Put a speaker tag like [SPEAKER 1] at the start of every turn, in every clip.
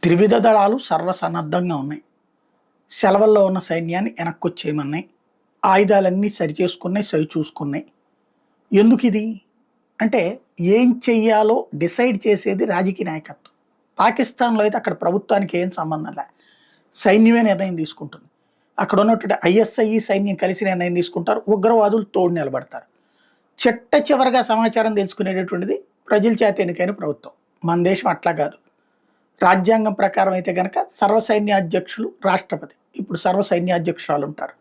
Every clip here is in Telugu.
[SPEAKER 1] త్రివిధ దళాలు సర్వసన్నద్ధంగా ఉన్నాయి. సెలవుల్లో ఉన్న సైన్యాన్ని వెనక్కొచ్చేయమన్నాయి. ఆయుధాలన్నీ సరిచేసుకున్నాయి, సరి చూసుకున్నాయి. ఎందుకిది? అంటే ఏం చెయ్యాలో డిసైడ్ చేసేది రాజకీయ నాయకత్వం. పాకిస్తాన్‌లో అయితే అక్కడ ప్రభుత్వానికి ఏం సంబంధం లే. సైన్యమే నిర్ణయం తీసుకుంటుంది. అక్కడ ఉన్నటువంటి ఐఎస్ఐ సైన్యం కలిసి నిర్ణయం తీసుకుంటారు. ఉగ్రవాదులు తోడు నిలబడతారు. చిట్ట చివరగా సమాచారం తెలుసుకునేటటువంటిది ప్రజల చేత ఎన్నికైన ప్రభుత్వం. మన దేశం అట్లా కాదు. రాజ్యాంగం ప్రకారం అయితే గనక సర్వసైన్యాధ్యక్షులు రాష్ట్రపతి. ఇప్పుడు సర్వసైన్యాధ్యక్షురాలు ఉంటారు.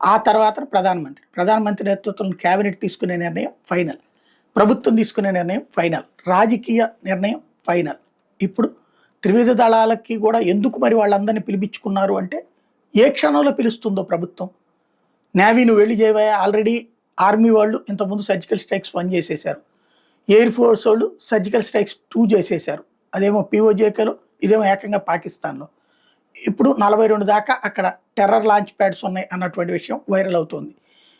[SPEAKER 1] ఆ తర్వాత ప్రధానమంత్రి. ప్రధానమంత్రి నేతృత్వంలో క్యాబినెట్ తీసుకునే నిర్ణయం ఫైనల్. ప్రభుత్వం తీసుకునే నిర్ణయం ఫైనల్. రాజకీయ నిర్ణయం ఫైనల్. ఇప్పుడు త్రివిధ దళాలకి కూడా ఎందుకు మరి వాళ్ళందరినీ పిలిపించుకున్నారు అంటే ఏ క్షణంలో పిలుస్తుందో ప్రభుత్వం. నేవీ నువ్వు వెళ్ళి చేయవా, ఆల్రెడీ ఆర్మీ వాళ్ళు ఇంతకుముందు సర్జికల్ స్ట్రైక్స్ 1 చేసేశారు. ఎయిర్ ఫోర్స్ వాళ్ళు సర్జికల్ స్ట్రైక్స్ 2 చేసేశారు. అదేమో పిఓజేకేలో, ఇదేమో ఏకంగా పాకిస్తాన్లో. ఇప్పుడు 42 దాకా అక్కడ టెర్రర్ లాంచ్ ప్యాడ్స్ ఉన్నాయి అన్నటువంటి విషయం వైరల్ అవుతుంది.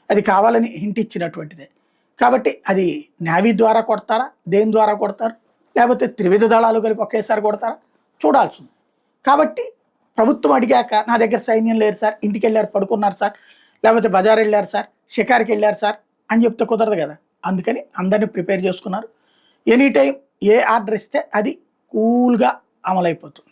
[SPEAKER 1] అది కావాలని హింట్ ఇచ్చినటువంటిదే. కాబట్టి అది నేవీ ద్వారా కొడతారా, దేని ద్వారా కొడతారు, లేకపోతే త్రివిధ దళాలు కలిపి ఒకేసారి కొడతారా చూడాల్సింది. కాబట్టి ప్రభుత్వం అడిగాక నా దగ్గర సైన్యం లేరు సార్, ఇంటికి వెళ్ళారు పడుకున్నారు సార్, లేకపోతే బజార్ వెళ్ళారు సార్, షికార్కి వెళ్ళారు సార్ అని చెప్తే కుదరదు కదా. అందుకని అందరినీ ప్రిపేర్ చేసుకున్నారు. ఎనీ టైం ఏ ఆర్డర్ ఇస్తే అది కూల్గా అమలైపోతుంది.